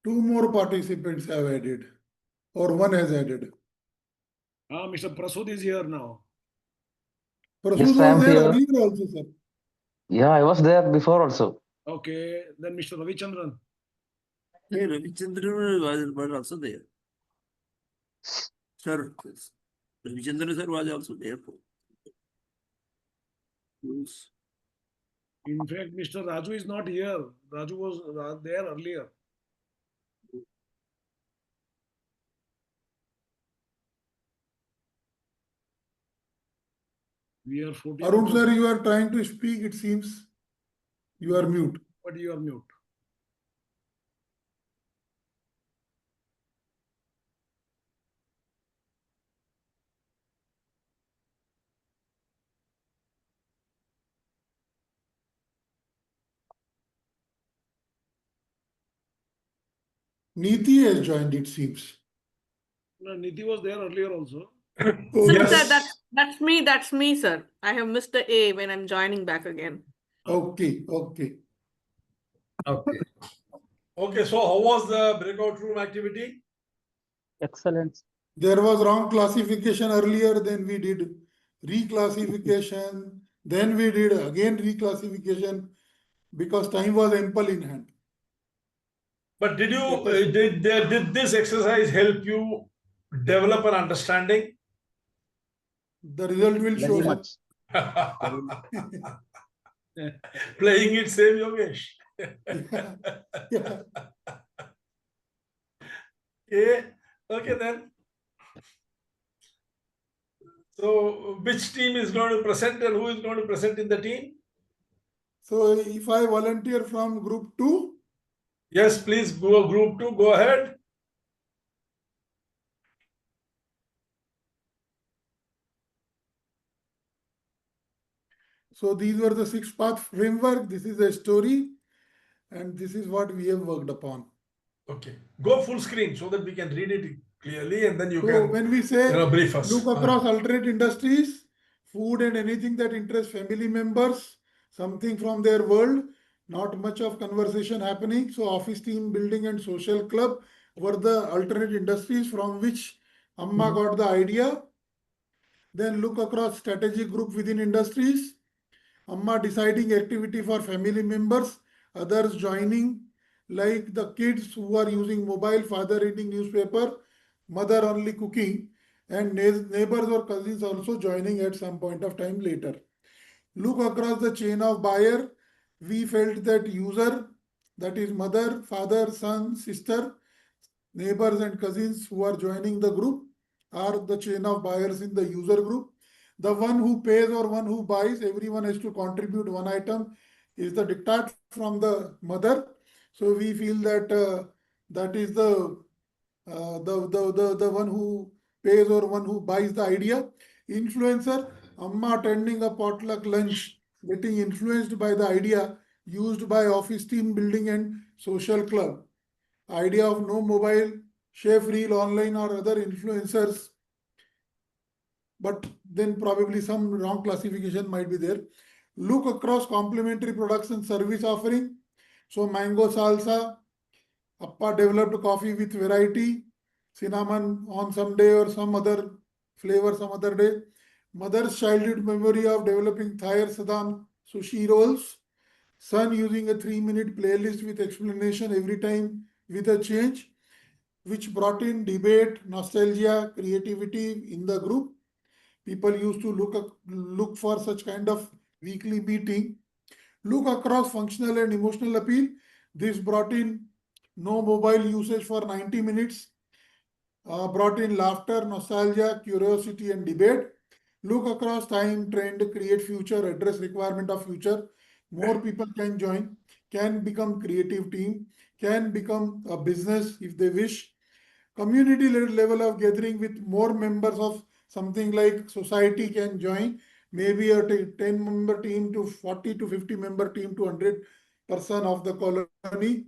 Two more participants have added, or one has added. Mr. Prasud is here now. Prasud Yes, was I am there here. earlier also, sir. Yeah, I was there before also. Okay, then Mr. Ravichandran. Hey, Ravichandran was also there. Sir, Ravichandran sir was also there. Yes. In fact, Mr. Raju is not here. Raju was there earlier. We are 14. Arun sir, you are trying to speak, it seems. You are mute. But you are mute. Niti has joined, it seems. No, Niti was there earlier also. Oh, Sir, yes. sir, that's me, sir. I have missed the A when I'm joining back again. Okay, okay. Okay. Okay, so how was the breakout room activity? Excellent. There was wrong classification earlier, then we did reclassification, then we did again reclassification because time was ample in hand. But did you did this exercise help you develop an understanding? The result will show. Very Sir. much. Playing it same, Yogesh. Yeah. Yeah. Okay then. So which team is going to present and who is going to present in the team? So if I volunteer from group 2, Yes, please go group 2, go ahead. so these were the 6-path framework. This is a story, and this is what we have worked upon. Okay, go full screen so that we can read it clearly and then you So can when we say brief us. look across alternate industries, food and anything that interests family members, something from their world, not much of conversation happening. So office team building and social club were the alternate industries from which Amma got the idea. Then look across strategic group within industries. Amma deciding activity for family members, others joining, like the kids who are using mobile, father reading newspaper, mother only cooking, and neighbors or cousins also joining at some point of time later. Look across the chain of buyer. We felt that user, that is mother, father, son, sister, neighbors and cousins who are joining the group are the chain of buyers in the user group. The one who pays or one who buys, everyone has to contribute one item, is the diktat from the mother. So we feel that that is the one who pays or one who buys the idea. Influencer, Amma attending a potluck lunch, getting influenced by the idea used by office team building and social club. Idea of no mobile, chef reel online or other influencers, but then probably some wrong classification might be there. Look across complementary products and service offering. So mango salsa, Appa developed coffee with variety, cinnamon on some day or some other flavor some other day. Mother's childhood memory of developing Thai Saddam sushi rolls. Son using a 3-minute playlist with explanation every time with a change, which brought in debate, nostalgia, creativity in the group. People used to look for such kind of weekly meeting. Look across functional and emotional appeal. This brought in no mobile usage for 90 minutes, brought in laughter, nostalgia, curiosity, and debate. Look across time, trend, create future, address requirement of future. More people can join, can become creative team, can become a business if they wish. Community level of gathering with more members of something like society can join. Maybe a 10-member team to 40 to 50-member team to 100% of the colony.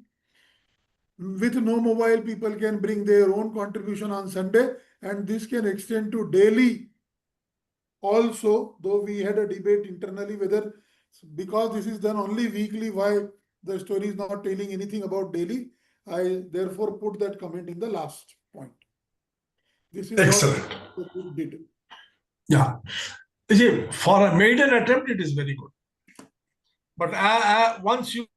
With no mobile, people can bring their own contribution on Sunday, and this can extend to daily also, though we had a debate internally whether, because this is done only weekly, why the story is not telling anything about daily. I therefore put that comment in the last point. This is Excellent. what the group did. Yeah. You see, for a maiden attempt, it is very good. But once you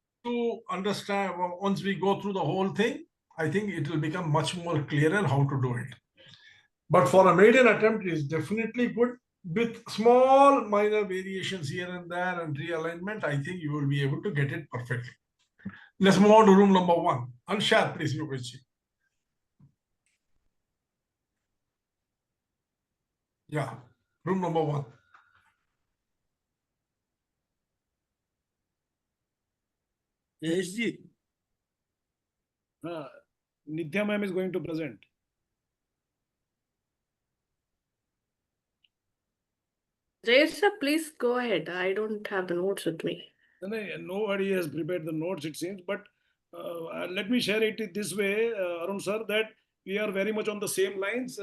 understand, once we go through the whole thing, I think it will become much more clearer how to do it. But for a maiden attempt, it is definitely good. With small minor variations here and there and realignment, I think you will be able to get it perfectly. Let's move on to room number 1. Unshare, please, Yogesh. Yeah, room number 1. SG. Nithya ma'am is going to present. Jayesh sir, please go ahead. I don't have the notes with me. Nobody has prepared the notes, it seems, but let me share it this way, Arun sir, that we are very much on the same lines.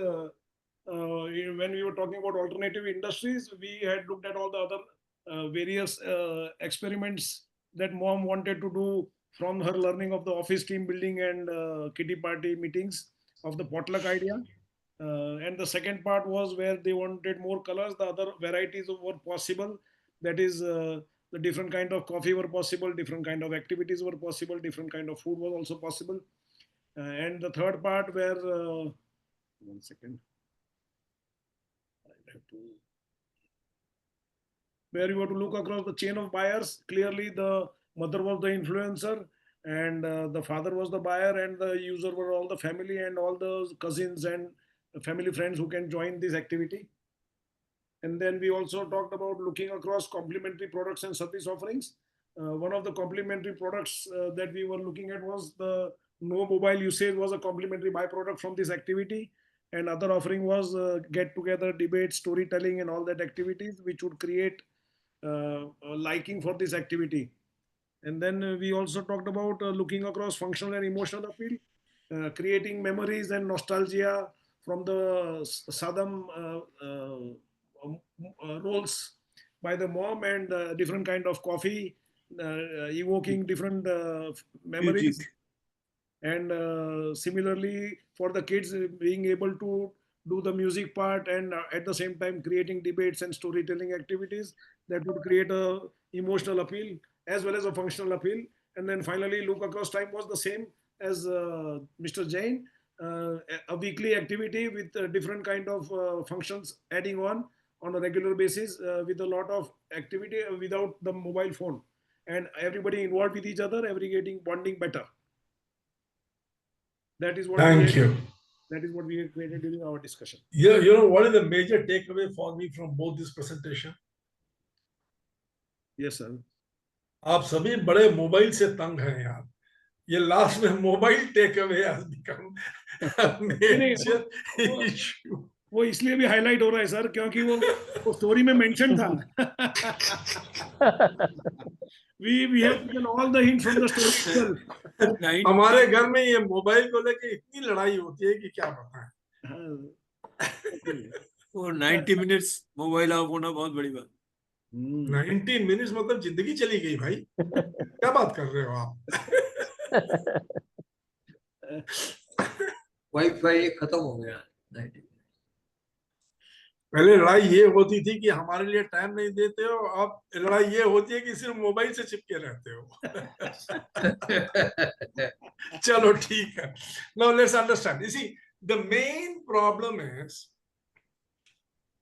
When we were talking about alternative industries, we had looked at all the other various experiments that mom wanted to do from her learning of the office team building and kitty party meetings of the potluck idea. And the second part was where they wanted more colors, the other varieties were possible. That is, the different kind of coffee were possible, different kind of activities were possible, different kind of food was also possible. And the third part where, 1 second, I have to, where you have to look across the chain of buyers. Clearly, the mother was the influencer, and the father was the buyer, and the user were all the family and all the cousins and family friends who can join this activity. And then we also talked about looking across complementary products and service offerings. One of the complementary products that we were looking at was the no mobile usage was a complementary byproduct from this activity. And other offering was get together, debate, storytelling, and all that activities, which would create a liking for this activity. And then we also talked about looking across functional and emotional appeal, creating memories and nostalgia from the Saddam roles by the mom, and different kind of coffee, evoking different memories. And similarly for the kids, being able to do the music part, and at the same time creating debates and storytelling activities that would create a emotional appeal as well as a functional appeal. And then finally look across time was the same as Mr. Jain, a weekly activity with different kind of functions adding on a regular basis, with a lot of activity without the mobile phone, and everybody involved with each other, every bonding better. That is what Thank you. That is what we had created during our discussion. You know what is the major takeaway for me from both this presentation? Yes, sir. आप सभी बड़े mobile से तंग हैं यार. ये लास्ट में mobile take away has become a major issue. वो इसलिए भी हाईलाइट हो रहा है सर, क्योंकि वो स्टोरी में मेंशन था. We have taken all the hints from the story itself. हमारे घर में ये मोबाइल को लेके इतनी लड़ाई होती है कि क्या बताएं. वो 90 मिनट्स मोबाइल ऑफ होना बहुत बड़ी बात. 90 मिनट्स मतलब जिंदगी चली गई भाई. क्या बात कर रहे हो आप? वाईफाई खत्म हो गया 90. पहले लड़ाई ये होती थी कि हमारे लिए टाइम नहीं देते हो, अब लड़ाई ये होती है कि सिर्फ मोबाइल से चिपके रहते हो. चलो ठीक है. Now let's understand. You see, the main problem is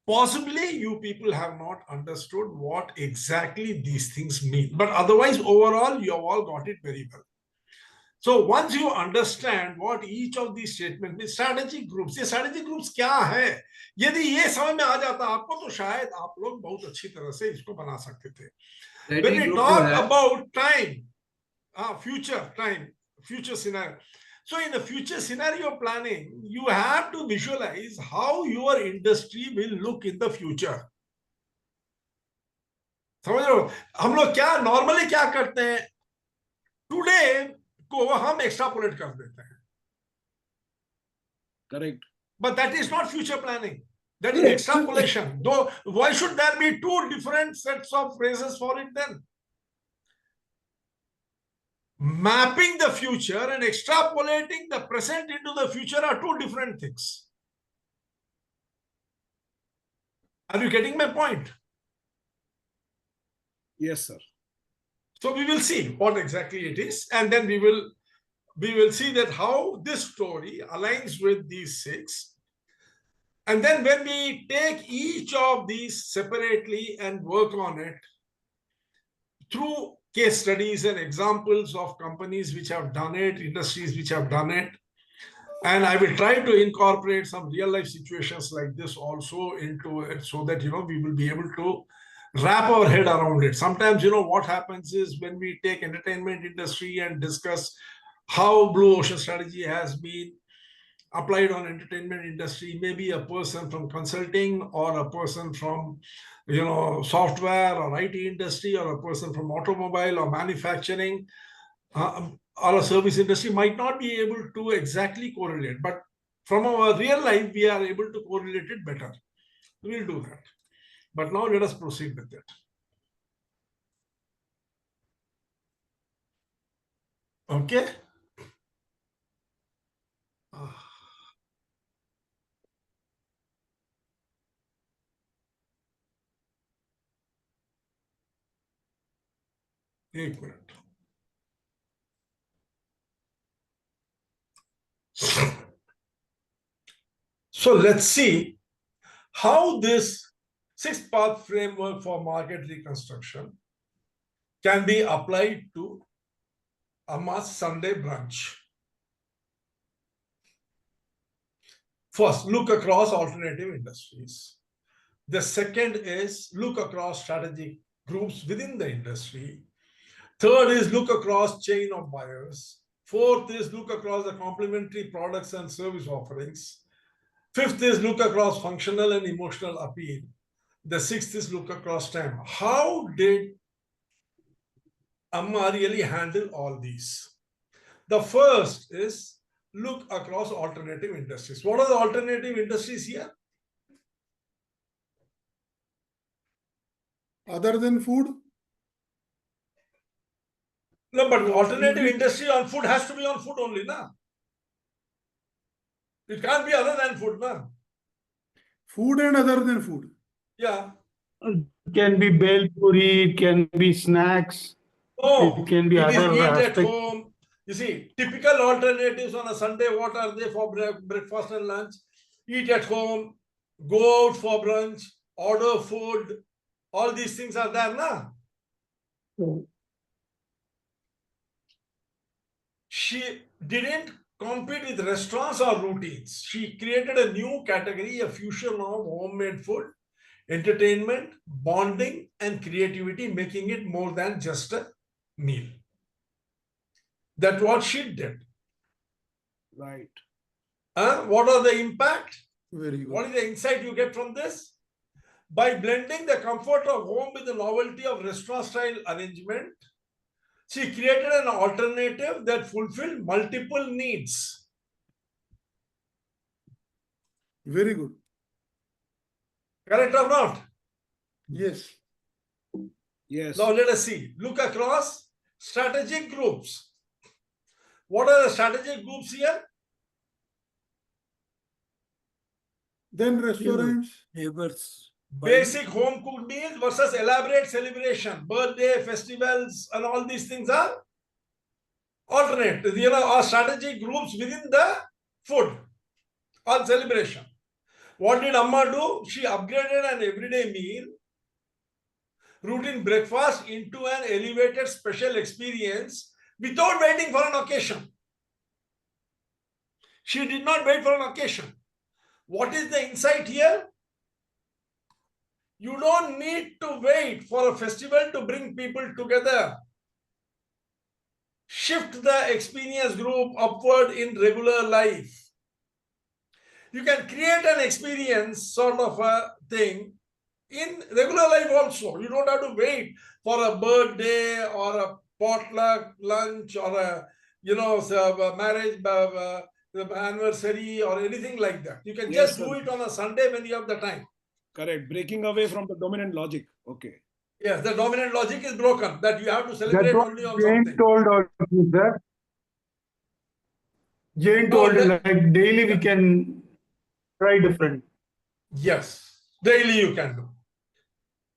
possibly you people have not understood what exactly these things mean, but otherwise overall you have all got it very well. So once you understand what each of these statements mean, strategic groups, ये strategic groups क्या है, यदि ये समझ में आ जाता आपको तो शायद आप लोग बहुत अच्छी तरह से इसको बना सकते थे. When we talk about time, future time, future scenario. So in the future scenario planning, you have to visualize how your industry will look in the future. समझ रहे हो? हम लोग क्या normally क्या करते हैं? Today को हम extrapolate कर देते हैं. Correct. But that is not future planning. That is extrapolation. Though, why should there be two different sets of phrases for it then? Mapping the future and extrapolating the present into the future are two different things. Are you getting my point? Yes, sir. So we will see what exactly it is, and then we will see that how this story aligns with these six. And then when we take each of these separately and work on it through case studies and examples of companies which have done it, industries which have done it, and I will try to incorporate some real life situations like this also into it so that, we will be able to wrap our head around it. Sometimes, what happens is when we take entertainment industry and discuss how Blue Ocean strategy has been applied on entertainment industry, maybe a person from consulting or a person from software or IT industry or a person from automobile or manufacturing or a service industry might not be able to exactly correlate, but from our real life we are able to correlate it better. We'll do that, but now let us proceed with it. Okay. एक minute. So let's see how this six-path framework for market reconstruction can be applied to Amma's Sunday brunch. First, look across alternative industries. The second is look across strategic groups within the industry. Third is look across chain of buyers. Fourth is look across the complementary products and service offerings. Fifth is look across functional and emotional appeal. The sixth is look across time. How did Amma really handle all these? The first is look across alternative industries. What are the alternative industries here? Other than food? No, but alternative industry on food has to be on food only, na? It can't be other than food, na? Food and other than food. Yeah. It can be bel puri, it can be snacks, No, it can be it is other eat at aspects. home. You see, typical alternatives on a Sunday, what are they for breakfast and lunch? Eat at home, go out for brunch, order food. All these things are there, na? She didn't compete with restaurants or routines. She created a new category, a fusion of homemade food, entertainment, bonding, and creativity, making it more than just a meal. That's what she did. Right. What are the impact? Very good. What is the insight you get from this? By blending the comfort of home with the novelty of restaurant-style arrangement, she created an alternative that fulfilled multiple needs. Very good. Correct or not? Yes. Yes. Now let us see. Look across strategic groups. What are the strategic groups here? Then restaurants. Neighbors. Basic home cooked meals versus elaborate celebration, birthday, festivals, and all these things are alternate, or strategic groups within the food or celebration. What did Amma do? She upgraded an everyday meal, routine breakfast into an elevated special experience without waiting for an occasion. She did not wait for an occasion. What is the insight here? You don't need to wait for a festival to bring people together. Shift the experience group upward in regular life. You can create an experience sort of a thing in regular life also. You don't have to wait for a birthday or a potluck lunch or a marriage anniversary or anything like that. You can Yes, just sir. do it on a Sunday when you have the time. Correct. Breaking away from the dominant logic. Okay. Yes, the dominant logic is broken, that you have to That celebrate was only on Jane something. told also, sir. Jane No, told that- like daily we can try different. Yes, daily you can do.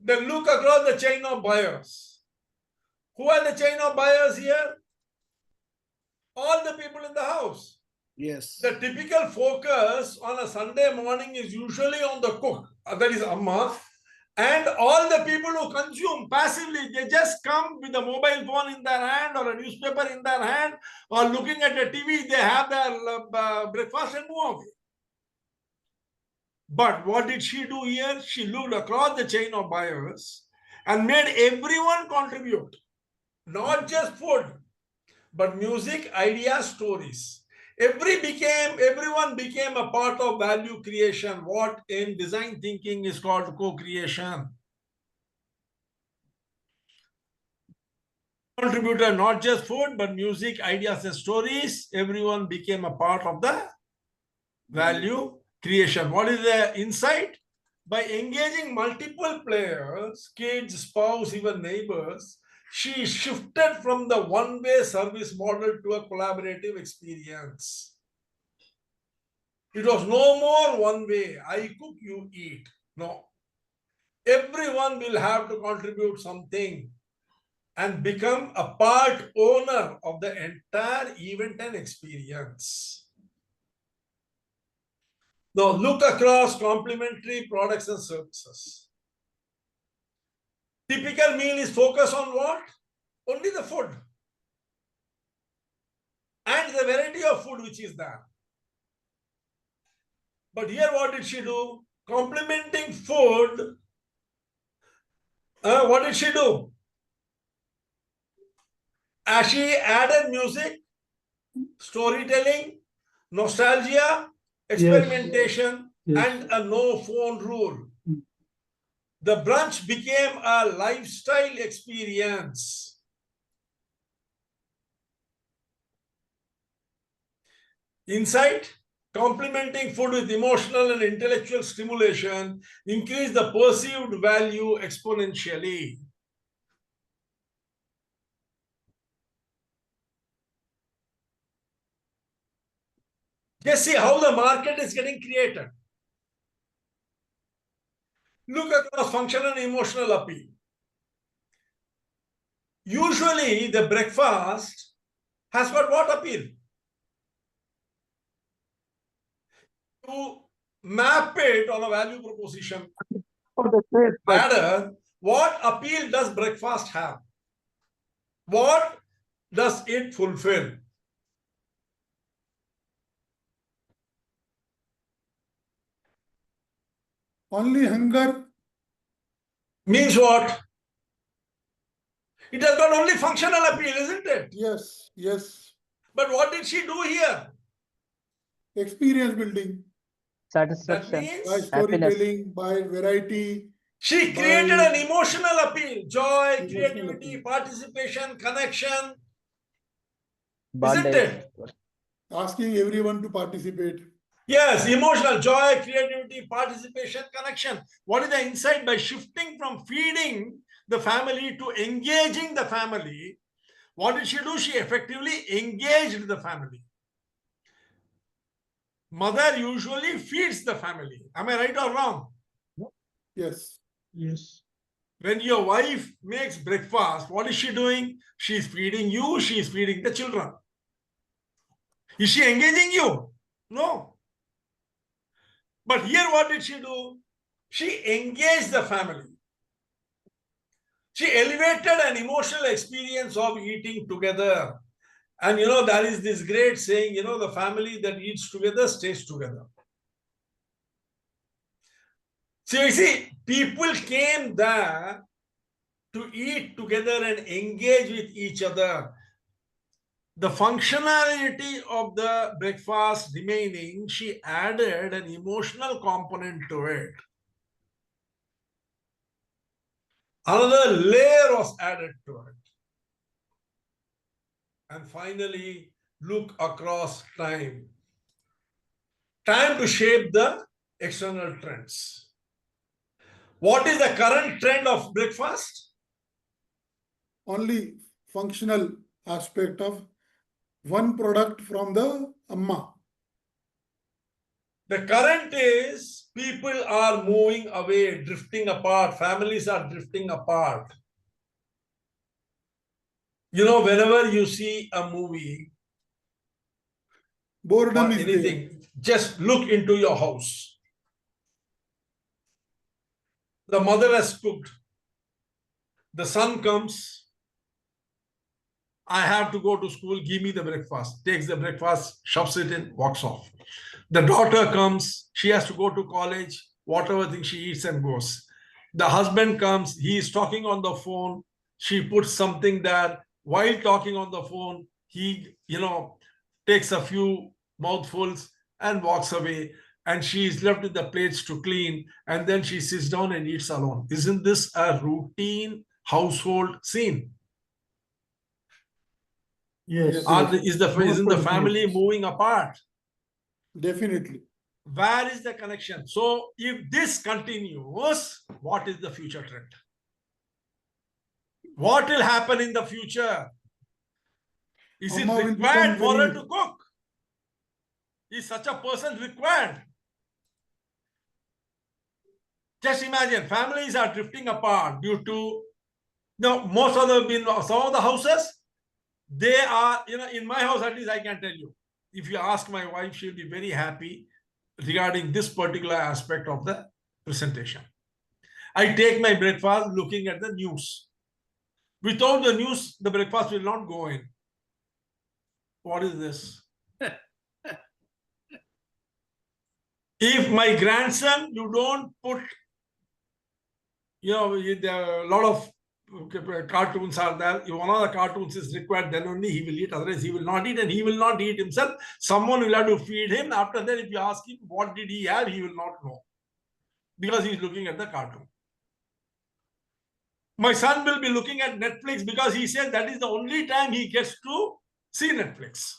Then look across the chain of buyers. Who are the chain of buyers here? All the people in the house. Yes. The typical focus on a Sunday morning is usually on the cook, that is Amma, and all the people who consume passively. They just come with a mobile phone in their hand or a newspaper in their hand or looking at the TV. They have their breakfast and move away. But what did she do here? She looked across the chain of buyers and made everyone contribute, not just food, but music, ideas, stories. Everyone became a part of value creation, what in design thinking is called co-creation. Contributed not just food, but music, ideas, and stories. Everyone became a part of the value creation. What is the insight? By engaging multiple players, kids, spouse, even neighbors, she shifted from the one-way service model to a collaborative experience. It was no more one way, I cook, you eat. No. Everyone will have to contribute something and become a part owner of the entire event and experience. Now look across complementary products and services. Typical meal is focused on what? Only the food. And the variety of food which is there. But here what did she do? Complementing food. What did she do? As she added music, storytelling, nostalgia, experimentation, Yes. and a no phone rule. The brunch became a lifestyle experience. Insight, complementing food with emotional and intellectual stimulation increase the perceived value exponentially. Just see how the market is getting created. Look across functional and emotional appeal. Usually the breakfast has got what appeal? To map it on a value proposition. For the taste, but Rather, what appeal does breakfast have? What does it fulfill? Only hunger. Means what? It has got only functional appeal, isn't it? Yes, yes. But what did she do here? Experience building That Satisfaction. by means Happiness. storytelling, by variety, she by created an emotional appeal, joy, emotional creativity, appeal. participation, connection, isn't Bondage. it? Asking everyone to participate. Yes, emotional joy, creativity, participation, connection. What is the insight? By shifting from feeding the family to engaging the family, what did she do? She effectively engaged the family. Mother usually feeds the family. Am I right or wrong? Yes. yes. When your wife makes breakfast, what is she doing? She's feeding you, she's feeding the children. Is she engaging you? No. But here what did she do? She engaged the family. She elevated an emotional experience of eating together. And there is this great saying, the family that eats together stays together. So you see, people came there to eat together and engage with each other. The functionality of the breakfast remaining, she added an emotional component to it. Another layer was added to it. And finally, look across time. Time to shape the external trends. What is the current trend of breakfast? only functional aspect of one product from the Amma. The current is people are moving away, drifting apart. Families are drifting apart. You know, whenever you see a movie or Boredom is there. anything, just look into your house. The mother has cooked. The son comes. I have to go to school. Give me the breakfast. Takes the breakfast, shoves it in, walks off. The daughter comes. She has to go to college. Whatever thing she eats and goes. The husband comes. He is talking on the phone. She puts something there. While talking on the phone, he, takes a few mouthfuls and walks away. And she is left with the plates to clean. And then she sits down and eats alone. Isn't this a routine household scene? Yes. Isn't the family moving apart? Definitely. Where is the connection? So if this continues, what is the future trend? What will happen in the future? Is it Amma will required become for her very- to cook? Is such a person required? Just imagine, families are drifting apart due to, some of the houses, they are, in my house at least I can tell you, if you ask my wife, she'll be very happy regarding this particular aspect of the presentation. I take my breakfast looking at the news. Without the news, the breakfast will not go in. What is this? If my grandson, you don't put, there are a lot of cartoons are there. If one of the cartoons is required, then only he will eat. Otherwise, he will not eat, and he will not eat himself. Someone will have to feed him. After that, if you ask him what did he have, he will not know because he is looking at the cartoon. My son will be looking at Netflix because he says that is the only time he gets to see Netflix.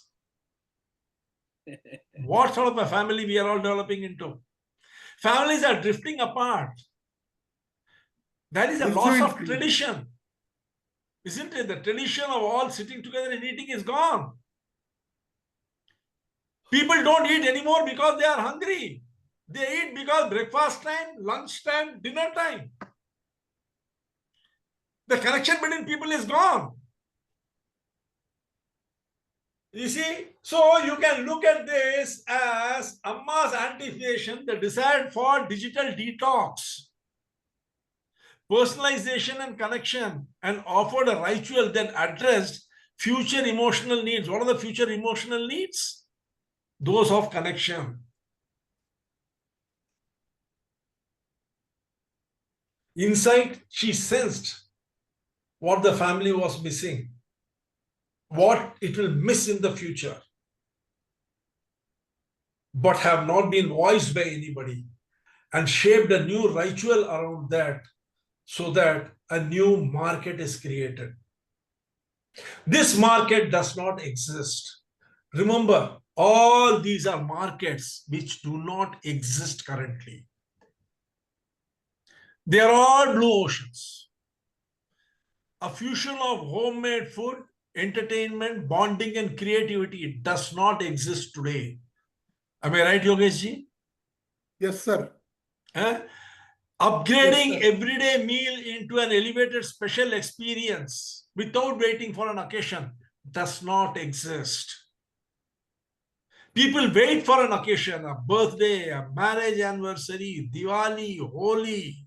What sort of a family we are all developing into? Families are drifting apart. That is a loss of tradition. Isn't it? The tradition of all sitting together and eating is gone. People don't eat anymore because they are hungry. They eat because breakfast time, lunch time, dinner time. The connection between people is gone. You see, so you can look at this as Amma's anticipation, the desire for digital detox, personalization and connection, and offered a ritual that addressed future emotional needs. What are the future emotional needs? Those of connection. Inside, she sensed what the family was missing, what it will miss in the future, but have not been voiced by anybody, and shaped a new ritual around that so that a new market is created. This market does not exist. Remember, all these are markets which do not exist currently. They are all blue oceans. A fusion of homemade food, entertainment, bonding, and creativity does not exist today. Am I right, Yogesh ji? Yes, sir. Upgrading Yes, sir. everyday meal into an elevated special experience without waiting for an occasion does not exist. People wait for an occasion, a birthday, a marriage anniversary, Diwali, Holi,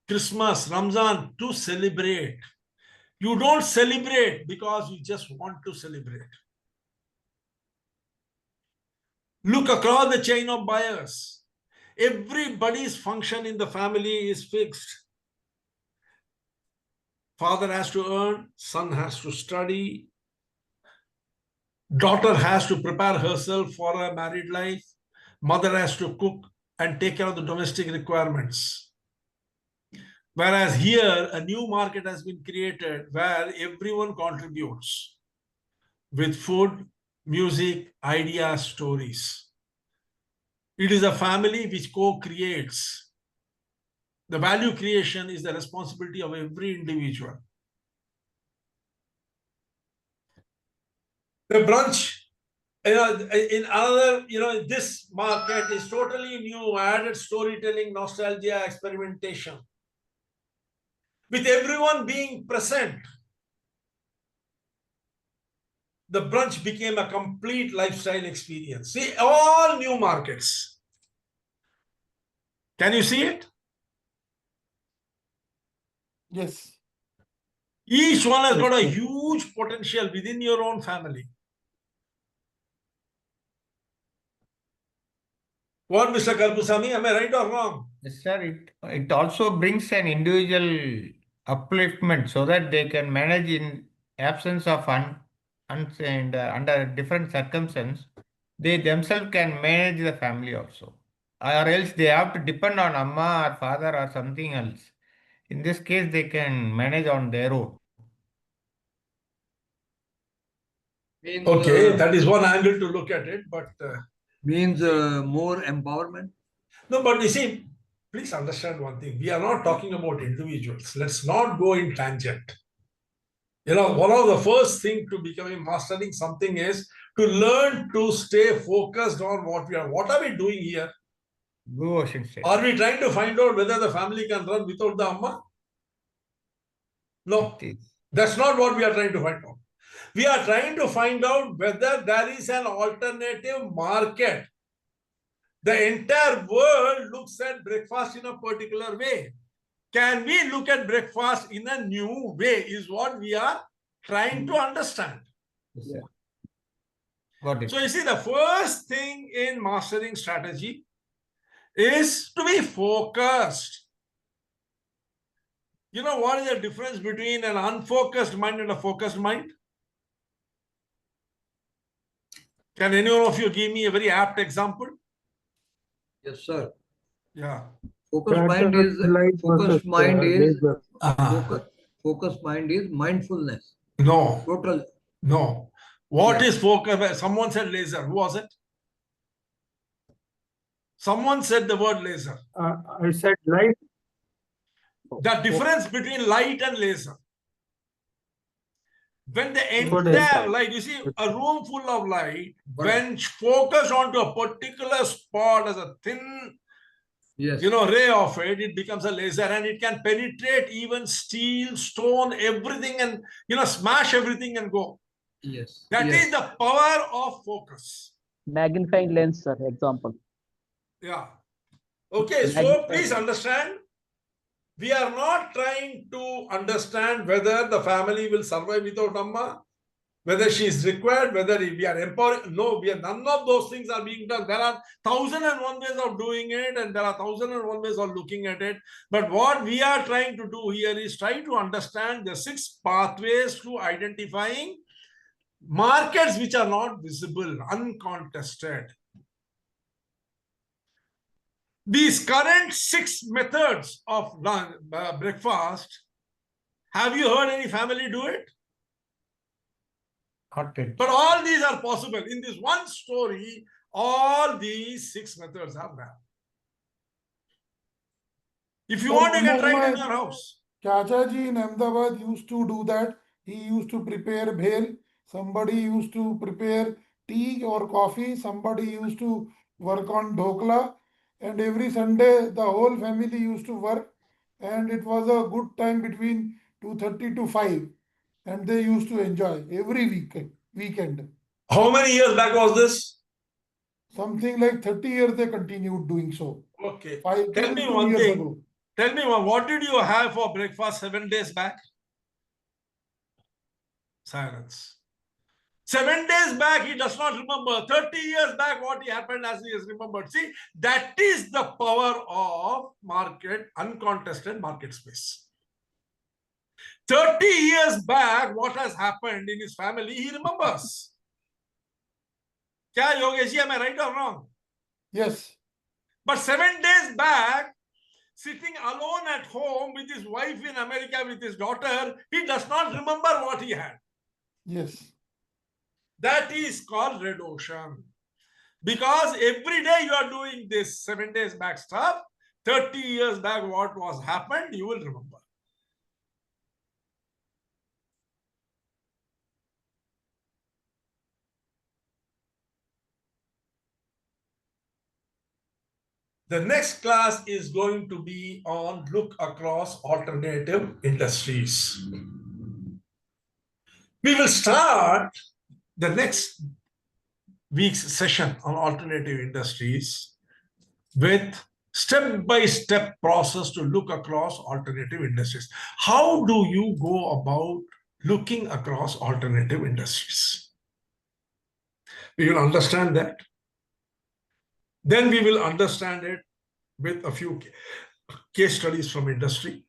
Christmas, Ramzan, to celebrate. You don't celebrate because you just want to celebrate. Look across the chain of buyers. Everybody's function in the family is fixed. Father has to earn, son has to study, daughter has to prepare herself for a married life, mother has to cook and take care of the domestic requirements. Whereas here, a new market has been created where everyone contributes with food, music, ideas, stories. It is a family which co-creates. The value creation is the responsibility of every individual. The branch, in another, this market is totally new, added storytelling, nostalgia, experimentation. With everyone being present, the brunch became a complete lifestyle experience. See, all new markets. Can you see it? Yes. Each one has got a Yes, sir. huge potential within your own family. What, Mr. Karpusamy, am I right or wrong? Yes, sir. It also brings an individual upliftment so that they can manage in absence of and under different circumstances. They themselves can manage the family also. Or else they have to depend on Amma or father or something else. In this case, they can manage on their own. Means, Okay, that is one angle to look at it, but means more empowerment. no, but you see, please understand one thing. We are not talking about individuals. Let's not go in tangent. One of the first things to becoming mastering something is to learn to stay focused on what we are. What are we doing here? Blue ocean state. Are we trying to find out whether the family can run without the Amma? No, It is. that's not what we are trying to find out. We are trying to find out whether there is an alternative market. The entire world looks at breakfast in a particular way. Can we look at breakfast in a new way is what we are trying to understand. Yes, sir. Got it. So you see, the first thing in mastering strategy is to be focused. You know what is the difference between an unfocused mind and a focused mind? Can any one of you give me a very apt example? Yes, sir. Yeah. Focused Character mind is light versus, laser. focused mind is mindfulness. No, Total. no. What Yeah. is focus? Someone said laser. Who was it? Someone said the word laser. I said light. The difference between light and laser. When the What is entire that? light, you see, a room full of light, when focused onto a particular spot as a thin, Yes. ray of it, it becomes a laser and it can penetrate even steel, stone, everything and, smash everything and go. Yes. That yes. is the power of focus. Magnifying lens, sir. Example. Yeah. Okay, so please understand, we are not trying to understand whether the family will survive without Amma, whether she is required, whether we are empowering. No, none of those things are being done. There are 1,001 ways of doing it and there are 1,001 ways of looking at it. But what we are trying to do here is try to understand the 6 pathways to identifying markets which are not visible, uncontested. These current 6 methods of breakfast, have you heard any family do it? But all these are possible. In this one story, all these 6 methods are there. If you want, you can try it in your house. Chachaji in Ahmedabad used to do that. He used to prepare bhel. Somebody used to prepare tea or coffee. Somebody used to work on dhokla. And every Sunday, the whole family used to work. And it was a good time between 2:30 to 5. And they used to enjoy every weekend. How many years back was this? Something like 30 years they continued doing so. Okay. 5 Tell till me 2 one years thing. ago. Tell me what did you have for breakfast 7 days back? Silence. 7 days back, he does not remember. 30 years back, what happened as he has remembered. See, that is the power of market, uncontested market space. 30 years back, what has happened in his family, he remembers. Kya Yogesh, am I right or wrong? Yes. But 7 days back, sitting alone at home with his wife in America with his daughter, he does not remember what he had. Yes. That is called red ocean. Because every day you are doing this 7 days back stuff, 30 years back what was happened, you will remember. The next class is going to be on look across alternative industries. We will start the next week's session on alternative industries with step-by-step process to look across alternative industries. How do you go about looking across alternative industries? We will understand that. Then we will understand it with a few case studies from industry.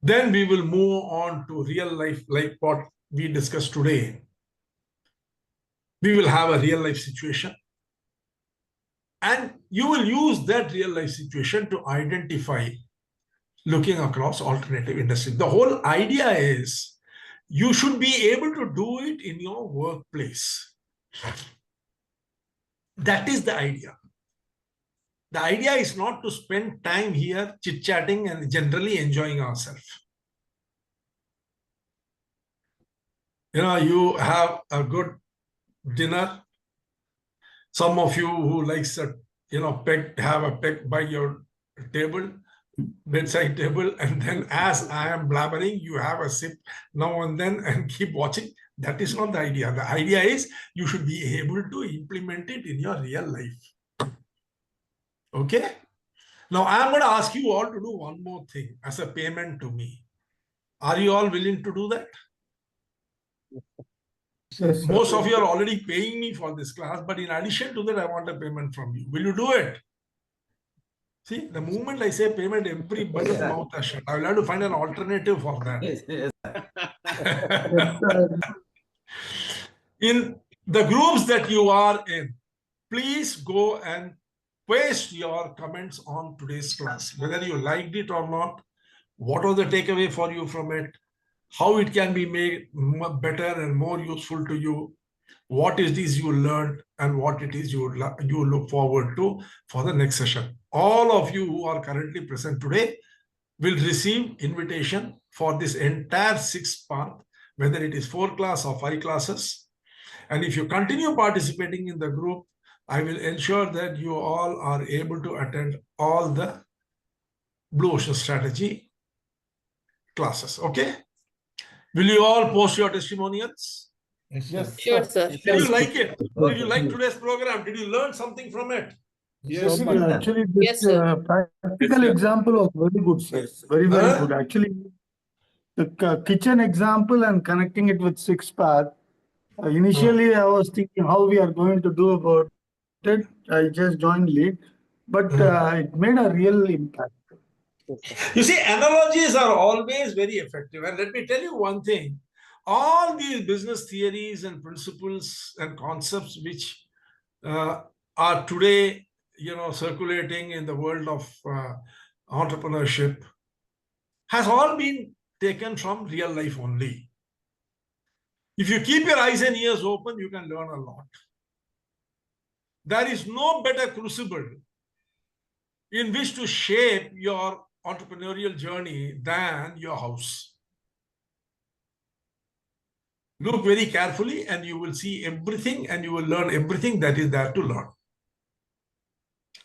Then we will move on to real life, like what we discussed today. We will have a real life situation. And you will use that real life situation to identify looking across alternative industries. The whole idea is you should be able to do it in your workplace. That is the idea. The idea is not to spend time here chit-chatting and generally enjoying ourselves. You have a good dinner. Some of you who likes a, have a peg by your table, bedside table, and then as I am blabbering, you have a sip now and then and keep watching. That is not the idea. The idea is you should be able to implement it in your real life. Okay? Now, I'm going to ask you all to do one more thing as a payment to me. Are you all willing to do that? Yes, sir. Most of you are already paying me for this class, but in addition to that, I want a payment from you. Will you do it? See, the moment I say payment, everybody's mouth is shut. I will have to find an alternative for that. Yes, sir. In the groups that you are in, please go and paste your comments on today's class, whether you liked it or not, what was the takeaway for you from it, how it can be made better and more useful to you, what it is you learned, and what it is you look forward to for the next session. All of you who are currently present today will receive invitation for this entire 6th part, whether it is 4 class or 5 classes. And if you continue participating in the group, I will ensure that you all are able to attend all the Blue Ocean Strategy classes. Okay? Will you all post your testimonials? Yes, Sure, sir. Did you like it? Did you like today's program? Did you learn something from it? Yes, Yes, sir. actually, Yes, this sir. practical example was very good, sir. Very, very Huh? good. Actually, the kitchen example and connecting it with 6 path. Initially, I was thinking how we are going to do about it. I just joined late, but it made a real impact. You see, analogies are always very effective. And let me tell you one thing. All these business theories and principles and concepts which are today, circulating in the world of entrepreneurship has all been taken from real life only. If you keep your eyes and ears open, you can learn a lot. There is no better crucible in which to shape your entrepreneurial journey than your house. Look very carefully and you will see everything and you will learn everything that is there to learn.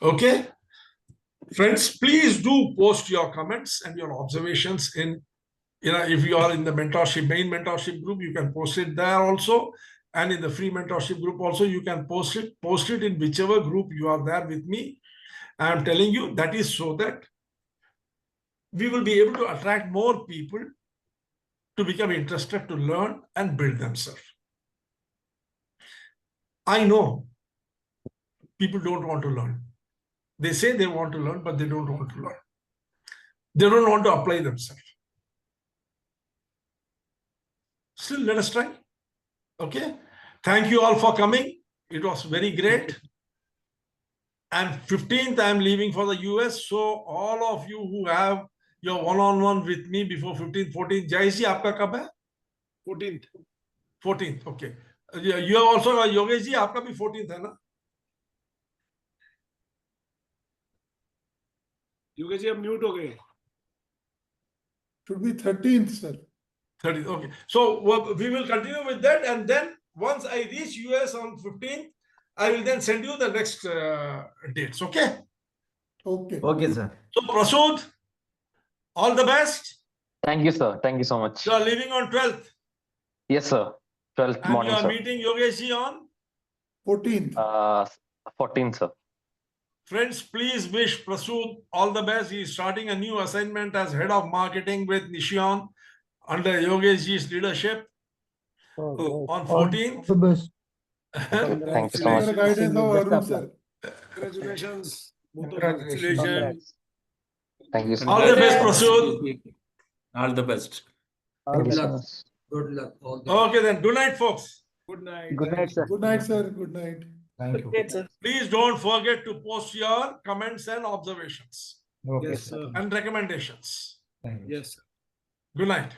Okay? Friends, please do post your comments and your observations in, if you are in the main mentorship group, you can post it there also. And in the free mentorship group also, you can post it in whichever group you are there with me. I am telling you that is so that we will be able to attract more people to become interested to learn and build themselves. I know people don't want to learn. They say they want to learn, but they don't want to learn. They don't want to apply themselves. Still, let us try. Okay. Thank you all for coming. It was very great. And 15th, I'm leaving for the US. So all of you who have your one-on-one with me before 15th, 14th, Jayji, aapka kab hai? 14th. 14th, okay. You have also, Yogesh ji, aapka bhi 14th hai na? Yogesh ji अब mute हो गए. should be 13th, sir. 30th, okay. So we will continue with that. And then once I reach US on 15th, I will then send you the next dates, okay? Okay. Okay, sir. So, Prasud, all the best. Thank you, sir. Thank you so much. You are leaving on 12th. Yes, sir. 12th And morning, you are sir. meeting Yogesh on? 14th. 14th, sir. Friends, please wish Prasud all the best. He is starting a new assignment as head of marketing with Nishion under Yogeshji's leadership on All 14th. the best. Thank you so much. Under the guidance of Best Arun of luck. sir. Congratulations. Both of you. Congratulations. Congrats. Thank you, sir. All the best, Prasud. All the best. All Thank the you so best. much. Good luck. All the Okay, then. Good night, folks. Good night. Good night, sir. Good night, sir. Good night. Thank you. Great, sir. Please don't forget to post your comments and observations Okay, Yes, sir. sir. and recommendations. Thank you. Yes, sir. Good night.